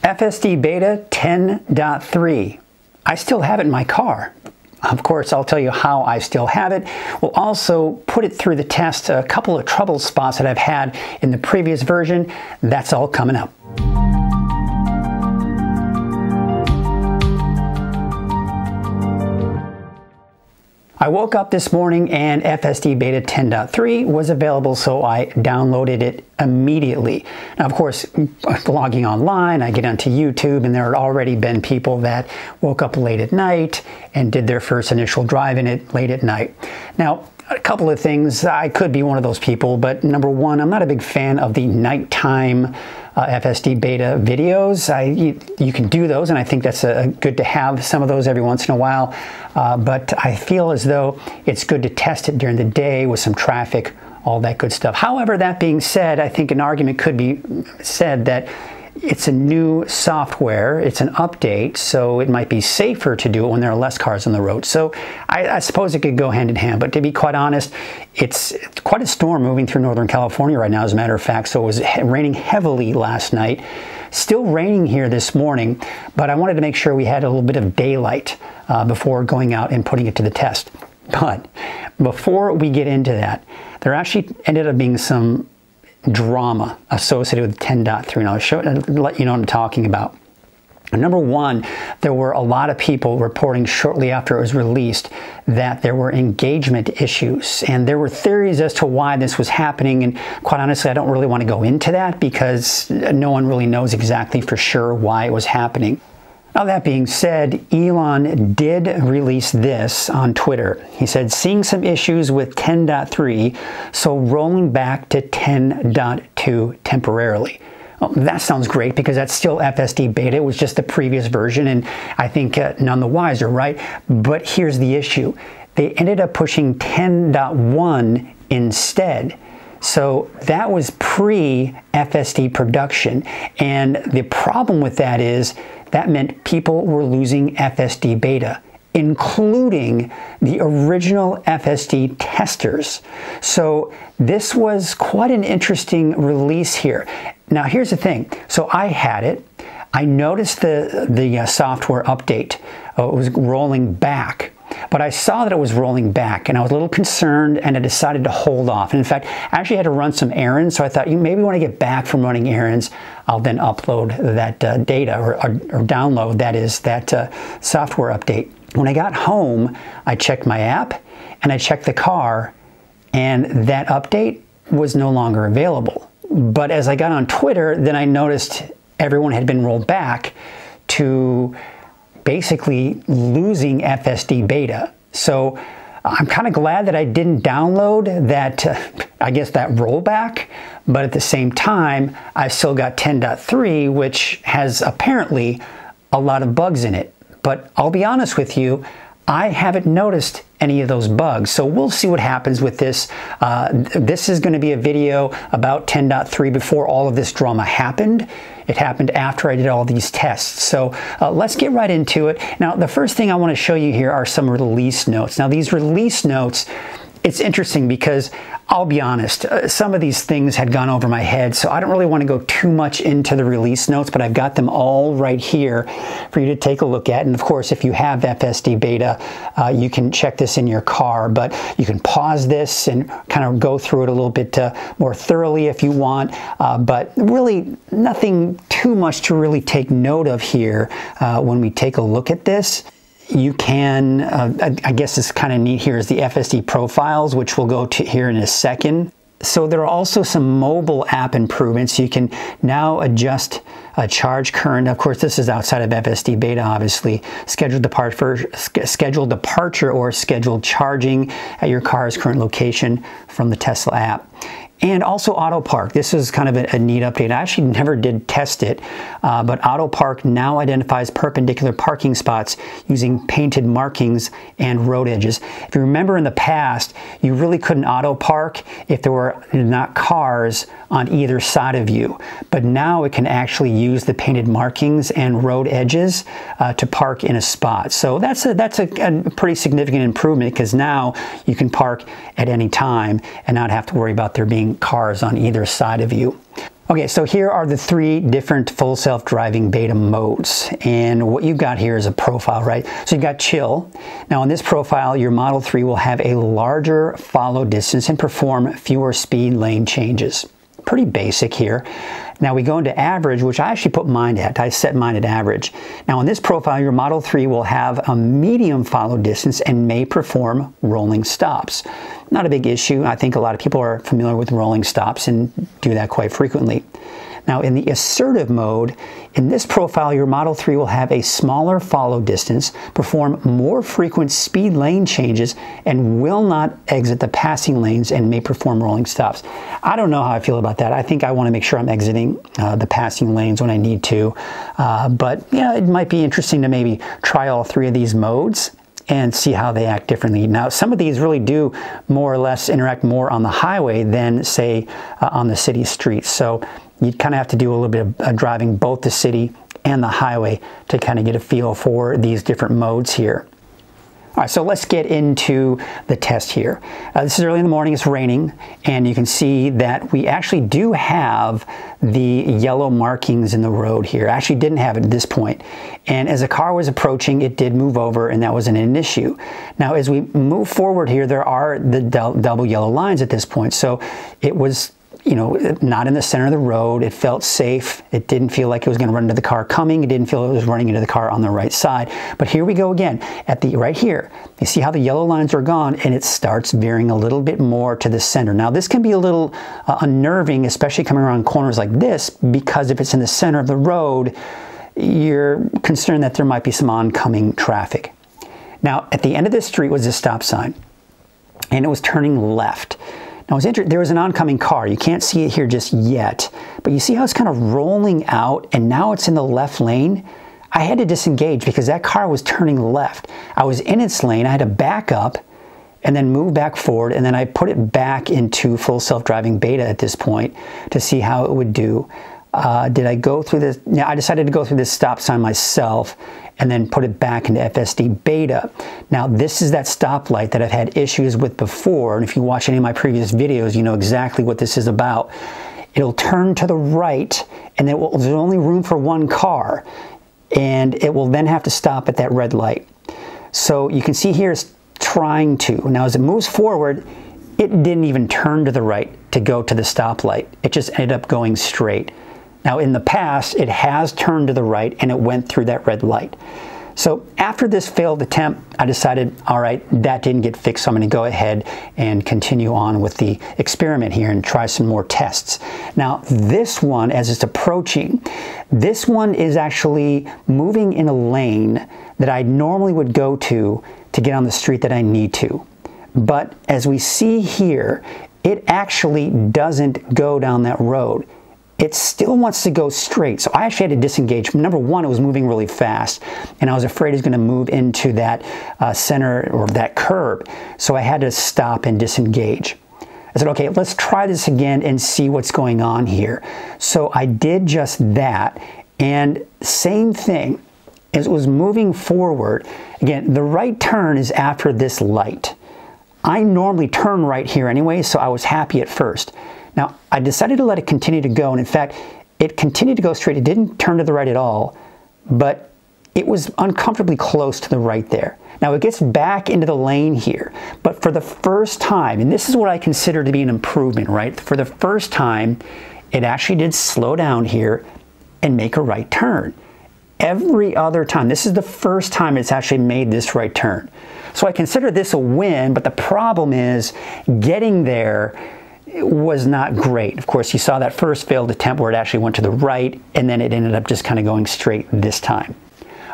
FSD Beta 10.3. I still have it in my car. Of course, I'll tell you how I still have it. We'll also put it through the test, a couple of trouble spots that I've had in the previous version. That's all coming up. I woke up this morning and FSD Beta 10.3 was available, so I downloaded it immediately. Now, of course, logging online, I get onto YouTube, and there had already been people that woke up late at night and did their first initial drive in it late at night. Now, a couple of things, I could be one of those people, but number one, I'm not a big fan of the nighttime FSD Beta videos. You can do those, and I think that's good to have some of those every once in a while, but I feel as though it's good to test it during the day with some traffic, all that good stuff. However, that being said, I think an argument could be said that it's a new software, it's an update, so it might be safer to do it when there are less cars on the road. So I suppose it could go hand in hand, but to be quite honest, it's quite a storm moving through Northern California right now, as a matter of fact. So it was raining heavily last night, still raining here this morning, but I wanted to make sure we had a little bit of daylight before going out and putting it to the test. But before we get into that, there actually ended up being some drama associated with 10.3, and I'll let you know what I'm talking about. Number one, there were a lot of people reporting shortly after it was released that there were engagement issues, and there were theories as to why this was happening, and quite honestly, I don't really want to go into that because no one really knows exactly for sure why it was happening. Now, that being said, Elon did release this on Twitter. He said, seeing some issues with 10.3, so rolling back to 10.2 temporarily. Well, that sounds great because that's still FSD Beta. It was just the previous version, and I think none the wiser, right? But here's the issue. They ended up pushing 10.1 instead. So that was pre-FSD production, and the problem with that is that meant people were losing FSD Beta, including the original FSD testers. So this was quite an interesting release here. Now here's the thing. So I had it. I noticed the software update. It was rolling back. But I saw that it was rolling back, and I was a little concerned, and I decided to hold off. And in fact, I actually had to run some errands, so I thought, maybe when I get back from running errands, I'll then upload that data or download, that is, that software update. When I got home, I checked my app, and I checked the car, and that update was no longer available. But as I got on Twitter, then I noticed everyone had been rolled back to basically losing FSD Beta. So I'm kind of glad that I didn't download that, I guess, that rollback, but at the same time, I've still got 10.3, which has apparently a lot of bugs in it. But I'll be honest with you, I haven't noticed any of those bugs. So we'll see what happens with this. This is going to be a video about 10.3 before all of this drama happened. It happened after I did all these tests. So let's get right into it. Now, the first thing I want to show you here are some release notes. Now, these release notes, it's interesting because I'll be honest, some of these things had gone over my head, so I don't really want to go too much into the release notes, but I've got them all right here for you to take a look at. And of course, if you have FSD Beta, you can check this in your car, but you can pause this and kind of go through it a little bit more thoroughly if you want, but really nothing too much to really take note of here when we take a look at this. You can, I guess it's kind of neat here is the Fsd Profiles, which we'll go to here in a second. So there are also some mobile app improvements. You can now adjust charge current. Of course, this is outside of FSD Beta, obviously. Scheduled departure or scheduled charging at your car's current location from the Tesla app. And also Auto Park. This is kind of a neat update. I actually never did test it, but Auto Park now identifies perpendicular parking spots using painted markings and road edges. If you remember in the past, you really couldn't auto park if there were not cars on either side of you. But now it can actually use the painted markings and road edges to park in a spot. So that's a pretty significant improvement because now you can park at any time and not have to worry about there being cars on either side of you. Okay, so here are the 3 different full self-driving beta modes, and what you've got here is a profile, right? So you've got chill. Now in this profile, your Model 3 will have a larger follow distance and perform fewer speed lane changes. Pretty basic here. Now we go into average, which I actually put mine at. I set mine at average. Now in this profile, your Model 3 will have a medium follow distance and may perform rolling stops. Not a big issue. I think a lot of people are familiar with rolling stops and do that quite frequently. Now in the assertive mode, in this profile, your Model 3 will have a smaller follow distance, perform more frequent speed lane changes, and will not exit the passing lanes and may perform rolling stops. I don't know how I feel about that. I think I want to make sure I'm exiting the passing lanes when I need to. But yeah, it might be interesting to maybe try all 3 of these modes and see how they act differently. Now, some of these really do more or less interact more on the highway than, say, on the city streets. So you kind of have to do a little bit of driving both the city and the highway to kind of get a feel for these different modes here. All right, so let's get into the test here. This is early in the morning, it's raining, and you can see that we actually do have the yellow markings in the road here. I actually didn't have it at this point. And as the car was approaching, it did move over, and that wasn't an issue. Now, as we move forward here, there are the double yellow lines at this point. So it was, you know, not in the center of the road. It felt safe. It didn't feel like it was going to run into the car coming. It didn't feel it was running into the car on the right side. But here we go again at the right here. You see how the yellow lines are gone, and it starts veering a little bit more to the center. Now this can be a little unnerving, especially coming around corners like this, because if it's in the center of the road, you're concerned that there might be some oncoming traffic. Now at the end of this street was a stop sign, and it was turning left. Now, there was an oncoming car. You can't see it here just yet, but you see how it's kind of rolling out, and now it's in the left lane? I had to disengage because that car was turning left. I was in its lane. I had to back up and then move back forward, and then I put it back into full self-driving beta at this point to see how it would do. Did I go through this? Yeah, I decided to go through this stop sign myself and then put it back into FSD beta. Now this is that stoplight that I've had issues with before, and if you watch any of my previous videos, you know exactly what this is about. It'll turn to the right, and there's only room for 1 car, and it will then have to stop at that red light. So you can see here it's trying to. Now as it moves forward, it didn't even turn to the right to go to the stoplight. It just ended up going straight. Now in the past, it has turned to the right and it went through that red light. So after this failed attempt, I decided, all right, that didn't get fixed, so I'm going to go ahead and continue on with the experiment here and try some more tests. Now this one, as it's approaching, this one is actually moving in a lane that I normally would go to get on the street that I need to. But as we see here, it actually doesn't go down that road. It still wants to go straight. So I actually had to disengage. Number one, it was moving really fast, and I was afraid it was going to move into that center or that curb. So I had to stop and disengage. I said, okay, let's try this again and see what's going on here. So I did just that, and same thing. As it was moving forward, again, the right turn is after this light. I normally turn right here anyway, so I was happy at first. Now, I decided to let it continue to go, and in fact, it continued to go straight. It didn't turn to the right at all, but it was uncomfortably close to the right there. Now, it gets back into the lane here, but for the first time, and this is what I consider to be an improvement, right? For the first time, it actually did slow down here and make a right turn. Every other time, this is the first time it's actually made this right turn. So I consider this a win, but the problem is getting there was not great. Of course, you saw that first failed attempt where it actually went to the right, and then it ended up just kind of going straight this time.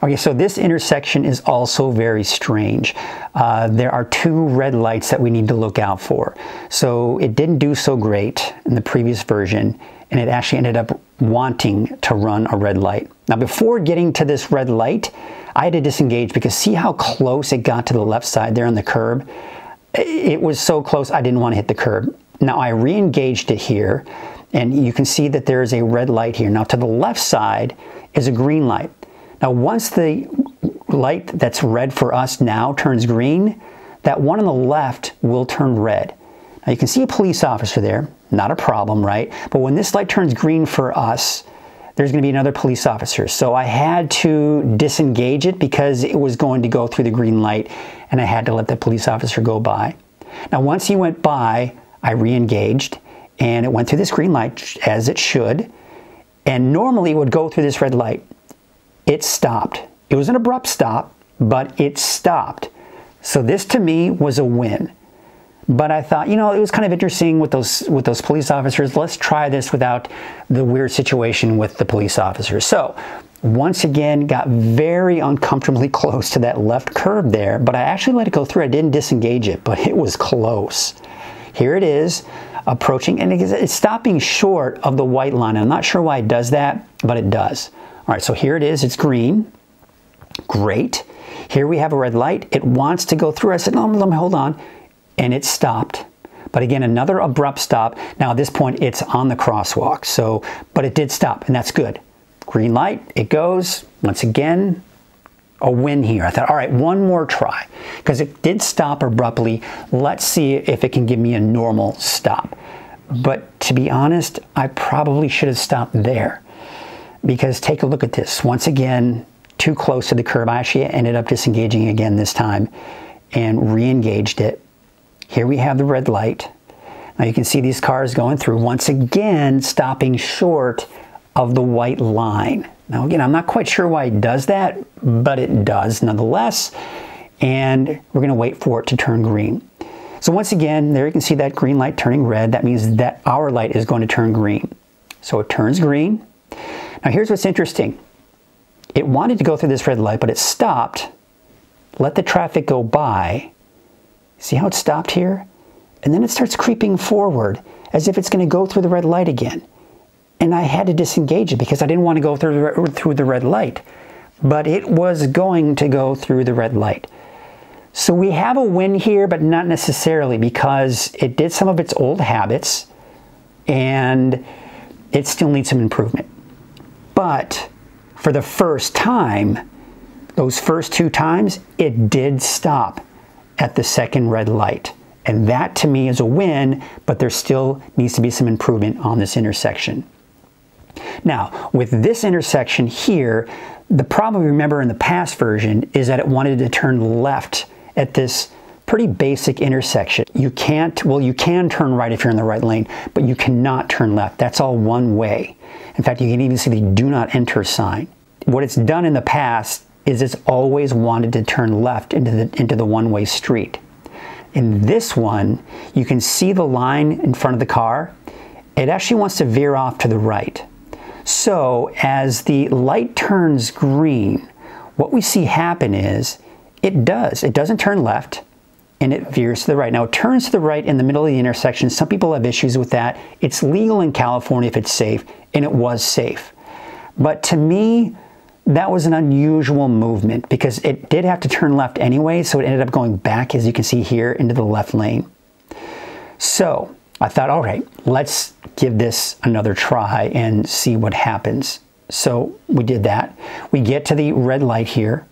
Okay, so this intersection is also very strange. There are 2 red lights that we need to look out for. So it didn't do so great in the previous version, and it actually ended up wanting to run a red light. Now, before getting to this red light, I had to disengage because see how close it got to the left side there on the curb? It was so close I didn't want to hit the curb. Now I re-engaged it here, and you can see that there is a red light here. Now to the left side is a green light. Now once the light that's red for us now turns green, that one on the left will turn red. Now you can see a police officer there. not a problem, right? But when this light turns green for us, there's going to be another police officer. So I had to disengage it because it was going to go through the green light, and I had to let the police officer go by. Now, once he went by, I re-engaged, and it went through this green light as it should. And normally it would go through this red light. It stopped. It was an abrupt stop, but it stopped. So this to me was a win. But I thought, you know, it was kind of interesting with those police officers. Let's try this without the weird situation with the police officers. So once again, got very uncomfortably close to that left curb there, but I actually let it go through. I didn't disengage it, but it was close. Here it is, approaching, and it's stopping short of the white line. I'm not sure why it does that, but it does. All right, so here it is. It's green. Great. Here we have a red light. It wants to go through. I said, no, let me hold on. And it stopped. But again, another abrupt stop. Now at this point, it's on the crosswalk. So, but it did stop, and that's good. Green light, it goes. Once again, a win here. I thought, all right, one more try. Because it did stop abruptly. Let's see if it can give me a normal stop. But to be honest, I probably should have stopped there. Because take a look at this. Once again, too close to the curb. I actually ended up disengaging again this time and re-engaged it. Here we have the red light. Now you can see these cars going through, once again stopping short of the white line. Now again, I'm not quite sure why it does that, but it does nonetheless. And we're going to wait for it to turn green. So once again, there you can see that green light turning red. That means that our light is going to turn green. So it turns green. Now here's what's interesting. It wanted to go through this red light, but it stopped, let the traffic go by. See how it stopped here? And then it starts creeping forward as if it's going to go through the red light again. And I had to disengage it because I didn't want to go through the red light. But it was going to go through the red light. So we have a win here, but not necessarily, because it did some of its old habits and it still needs some improvement. But for the first time, those first two times, it did stop at the second red light. And that to me is a win, but there still needs to be some improvement on this intersection. Now, with this intersection here, the problem, remember in the past version, is that it wanted to turn left at this pretty basic intersection. You can't, well, you can turn right if you're in the right lane, but you cannot turn left. That's all one way. In fact, you can even see the do not enter sign. What it's done in the past is it's always wanted to turn left into the one-way street. In this one, you can see the line in front of the car. It actually wants to veer off to the right. So as the light turns green, what we see happen is it doesn't turn left, and it veers to the right. Now it turns to the right in the middle of the intersection. Some people have issues with that. It's legal in California if it's safe, and it was safe. But to me, that was an unusual movement because it did have to turn left anyway, so it ended up going back, as you can see here, into the left lane. So I thought, all right, let's give this another try and see what happens. So we did that. We get to the red light here,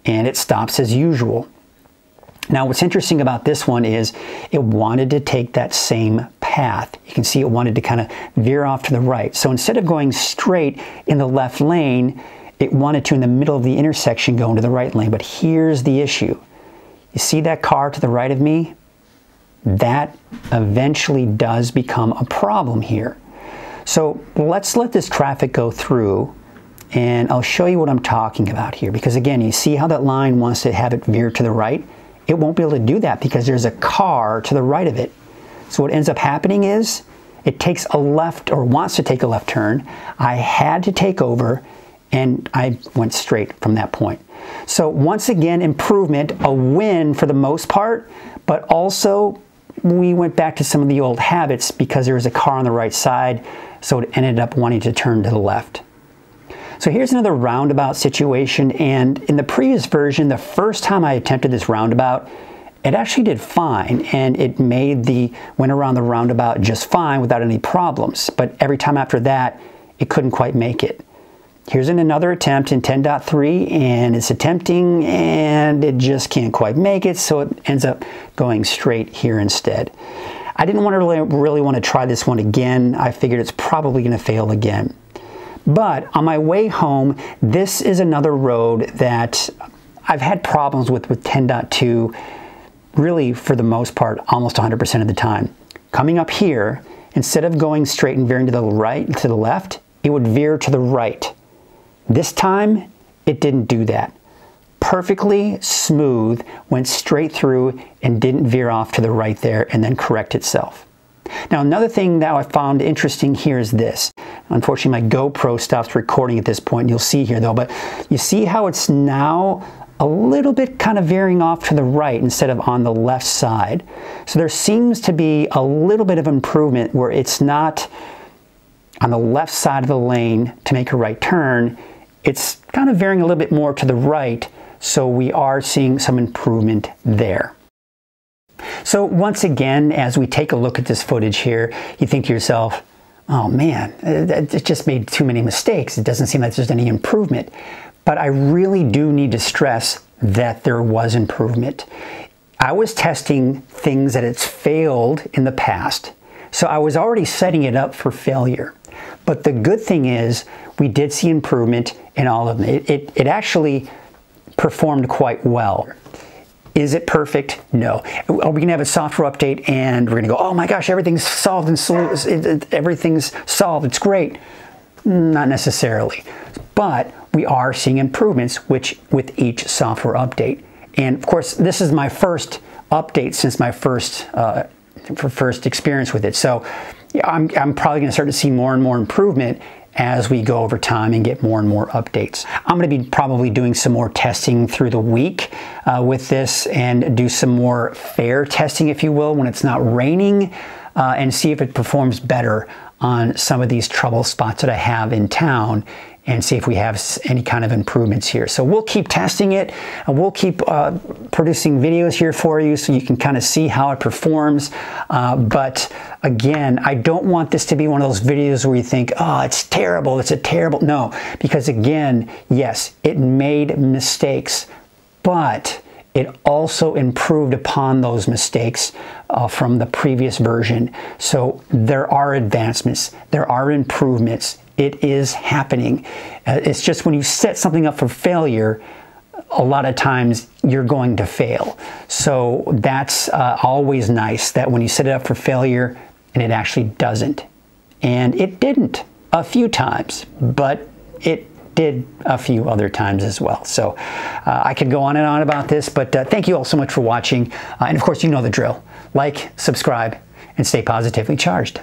and it stops as usual. Now what's interesting about this one is it wanted to take that same path. You can see it wanted to kind of veer off to the right. So instead of going straight in the left lane, it wanted to, in the middle of the intersection, go into the right lane. But here's the issue. You see that car to the right of me? That eventually does become a problem here. So let's let this traffic go through, and I'll show you what I'm talking about here. Because again, you see how that line wants to have it veer to the right? It won't be able to do that because there's a car to the right of it. So what ends up happening is it takes a left, or wants to take a left turn. I had to take over, and I went straight from that point. So once again, improvement, a win for the most part, but also we went back to some of the old habits because there was a car on the right side, so it ended up wanting to turn to the left. So here's another roundabout situation, and in the previous version, the first time I attempted this roundabout, it actually did fine, and it went around the roundabout just fine without any problems. But every time after that, it couldn't quite make it. Here's another attempt in 10.3, and it's attempting, and it just can't quite make it, so it ends up going straight here instead. I didn't want to really want to try this one again. I figured it's probably going to fail again. But on my way home, this is another road that I've had problems with 10.2 really for the most part, almost 100% of the time. Coming up here, instead of going straight and veering to the right, to the left, it would veer to the right. This time, it didn't do that. Perfectly smooth, went straight through and didn't veer off to the right there and then correct itself. Now, another thing that I found interesting here is this. Unfortunately, my GoPro stops recording at this point, and you'll see here though, but you see how it's now a little bit kind of veering off to the right instead of on the left side. So there seems to be a little bit of improvement where it's not on the left side of the lane to make a right turn. It's kind of veering a little bit more to the right, so we are seeing some improvement there. So once again, as we take a look at this footage here, you think to yourself, oh man, it just made too many mistakes. It doesn't seem like there's any improvement. But I really do need to stress that there was improvement. I was testing things that it's failed in the past, so I was already setting it up for failure. But the good thing is we did see improvement in all of them. It actually performed quite well. Is it perfect? No. Are we going to have a software update and we're going to go, oh my gosh, everything's solved and everything's solved, it's great? Not necessarily. But we are seeing improvements with each software update. And of course, this is my first update since my first experience with it. So I'm probably going to start to see more and more improvement as we go over time and get more and more updates. I'm going to be probably doing some more testing through the week with this and do some more fair testing, if you will, when it's not raining, and see if it performs better on some of these trouble spots that I have in town, and see if we have any kind of improvements here. So we'll keep testing it, and we'll keep producing videos here for you so you can kind of see how it performs. But again, I don't want this to be one of those videos where you think, oh, it's terrible, it's a terrible... No, because again, yes, it made mistakes, but it also improved upon those mistakes from the previous version. So there are advancements, there are improvements. It is happening. It's just when you set something up for failure, a lot of times you're going to fail. So that's always nice, that when you set it up for failure and it actually doesn't. And it didn't a few times, but it did a few other times as well. So I could go on and on about this, but thank you all so much for watching. And of course, you know the drill. Like, subscribe, and stay positively charged.